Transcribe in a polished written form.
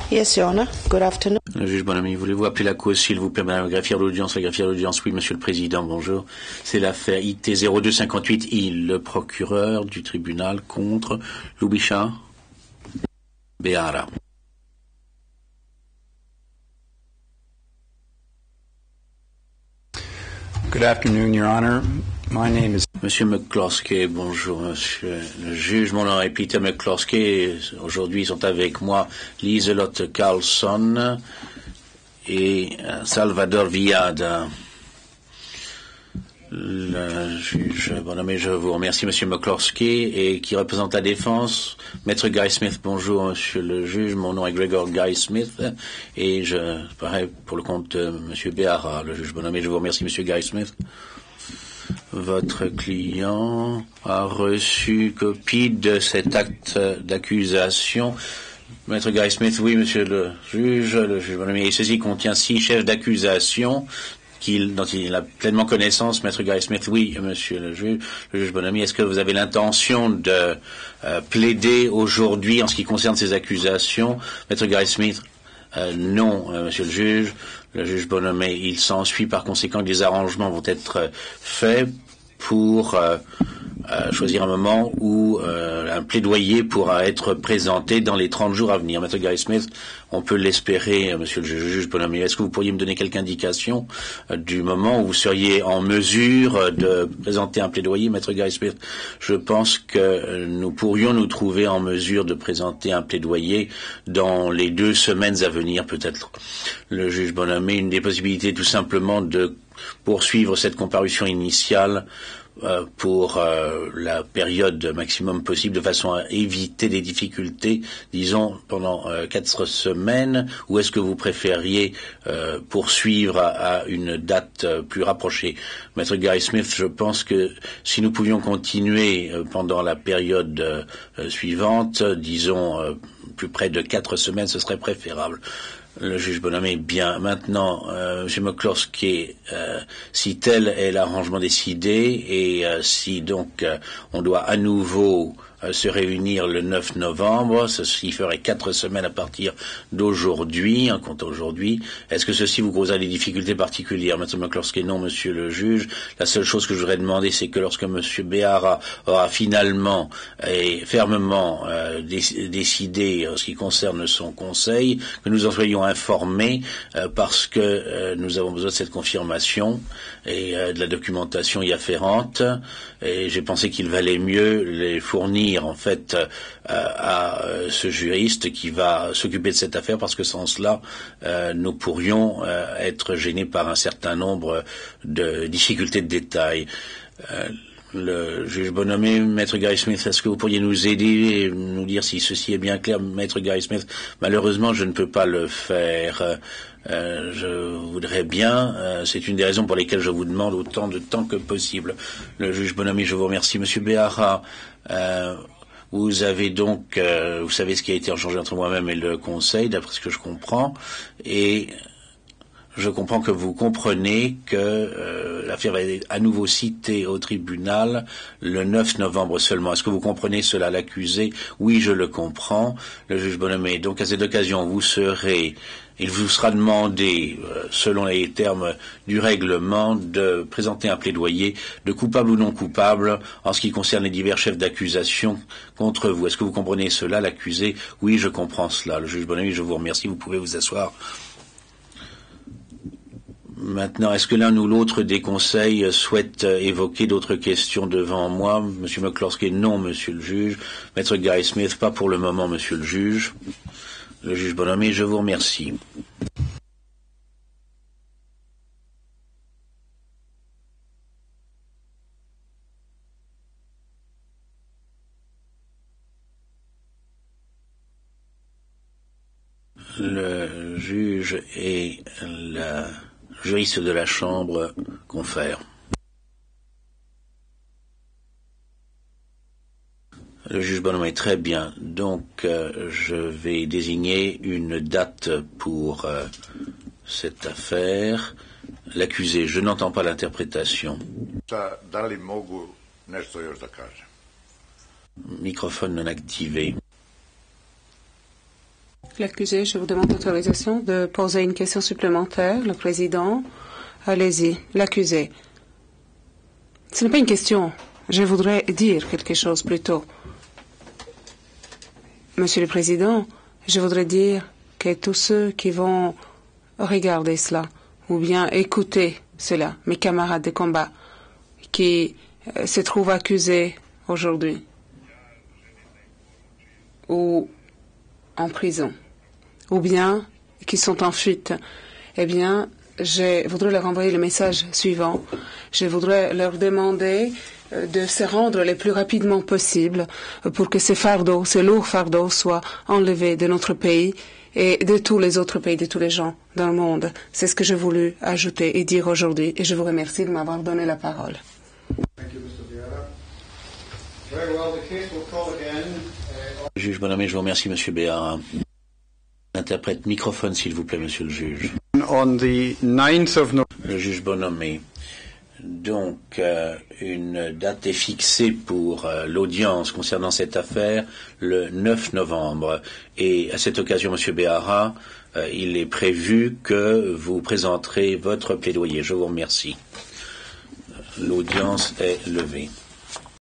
Yes, Your Honor. Good afternoon. Le juge Bonamy, voulez-vous appeler la cause, s'il vous plaît, madame la greffière d'audience? La greffière d'audience, oui, monsieur le président, bonjour. C'est l'affaire IT 0258I, le procureur du tribunal contre Lubisha Behara. Good afternoon, Your Honor. My name is... Monsieur McCloskey, bonjour, monsieur le juge. Mon nom est Peter McCloskey. Aujourd'hui, sont avec moi Liselotte Carlson et Salvador Villada. Le juge Bonamy, je vous remercie, monsieur McCloskey, et qui représente la défense. Maître Guy Smith, bonjour, monsieur le juge. Mon nom est Gregor Guy Smith, et je pareil pour le compte de monsieur Behara. Le juge Bonamy, je vous remercie, monsieur Guy Smith. Votre client a reçu copie de cet acte d'accusation. Maître Guy Smith, oui, monsieur le juge Bonamy, et ceci contient 6 chefs d'accusation dont il a pleinement connaissance. Maître Guy Smith, oui, monsieur le juge Bonamy, est-ce que vous avez l'intention de plaider aujourd'hui en ce qui concerne ces accusations? Maître Guy Smith, non, monsieur le juge Bonamy, il s'ensuit par conséquent que des arrangements vont être faits pour choisir un moment où un plaidoyer pourra être présenté dans les 30 jours à venir. Maître Guy Smith, on peut l'espérer, monsieur le juge Bonamy. Est-ce que vous pourriez me donner quelque indication du moment où vous seriez en mesure de présenter un plaidoyer? Maître Guy Smith, je pense que nous pourrions nous trouver en mesure de présenter un plaidoyer dans les 2 semaines à venir, peut-être. Le juge Bonamy, une des possibilités tout simplement de poursuivre cette comparution initiale pour la période maximum possible, de façon à éviter des difficultés, disons, pendant 4 semaines, ou est-ce que vous préfériez poursuivre à une date plus rapprochée? Maître Guy Smith, je pense que si nous pouvions continuer pendant la période suivante, disons plus près de 4 semaines, ce serait préférable. Le juge Bonamy, bien. Maintenant, M. McCloskey, si tel est l'arrangement décidé et si donc on doit à nouveau se réunir le 9 novembre, ceci ferait 4 semaines à partir d'aujourd'hui, un compte aujourd'hui. Est-ce que ceci vous causera des difficultés particulières? M. McCloskey, non, monsieur le juge. La seule chose que je voudrais demander, c'est que lorsque M. Behara aura finalement et fermement décidé en ce qui concerne son conseil, que nous en soyons informés parce que nous avons besoin de cette confirmation et de la documentation y afférente. Et j'ai pensé qu'il valait mieux les fournir en fait à ce juriste qui va s'occuper de cette affaire, parce que sans cela nous pourrions être gênés par un certain nombre de difficultés de détail. Le juge Bonamy, Maître Guy Smith, est-ce que vous pourriez nous aider et nous dire si ceci est bien clair? Maître Guy Smith, malheureusement je ne peux pas le faire. Je voudrais bien, c'est une des raisons pour lesquelles je vous demande autant de temps que possible. Le juge Bonamy, je vous remercie. Monsieur Behara, vous avez donc, vous savez ce qui a été échangé entre moi-même et le Conseil, d'après ce que je comprends, et je comprends que vous comprenez que l'affaire va être à nouveau citée au tribunal le 9 novembre seulement. Est-ce que vous comprenez cela, l'accusé? Oui, je le comprends. Le juge Bonamy, donc à cette occasion, il vous sera demandé, selon les termes du règlement, de présenter un plaidoyer de coupable ou non coupable en ce qui concerne les divers chefs d'accusation contre vous. Est-ce que vous comprenez cela, l'accusé? Oui, je comprends cela. Le juge Bonamy, je vous remercie. Vous pouvez vous asseoir. Maintenant, est-ce que l'un ou l'autre des conseils souhaite évoquer d'autres questions devant moi? Monsieur McCloskey, non, monsieur le juge. Maître Guy Smith, pas pour le moment, monsieur le juge. Le juge Bonamy, je vous remercie. Le juge et la juriste de la Chambre confèrent. Le juge Bonamy, très bien. Donc, je vais désigner une date pour cette affaire. L'accusé, je n'entends pas l'interprétation. Microphone non activé. L'accusé, je vous demande l'autorisation de poser une question supplémentaire. Le président, allez-y. L'accusé. Ce n'est pas une question. Je voudrais dire quelque chose plutôt. Monsieur le Président, je voudrais dire que tous ceux qui vont regarder cela ou bien écouter cela, mes camarades de combat qui se trouvent accusés aujourd'hui ou en prison ou bien qui sont en fuite, eh bien, je voudrais leur envoyer le message suivant. Je voudrais leur demander de se rendre le plus rapidement possible pour que ce lourd fardeau soit enlevé de notre pays et de tous les autres pays, de tous les gens dans le monde. C'est ce que j'ai voulu ajouter et dire aujourd'hui et je vous remercie de m'avoir donné la parole. Juge Bonhomme, je vous remercie, Monsieur Béara. Interprète microphone, s'il vous plaît, Monsieur le juge. On the 9th of Le juge Bonhomme. Donc, une date est fixée pour l'audience concernant cette affaire le 9 novembre. Et à cette occasion, Monsieur Béara, il est prévu que vous présenterez votre plaidoyer. Je vous remercie. L'audience est levée.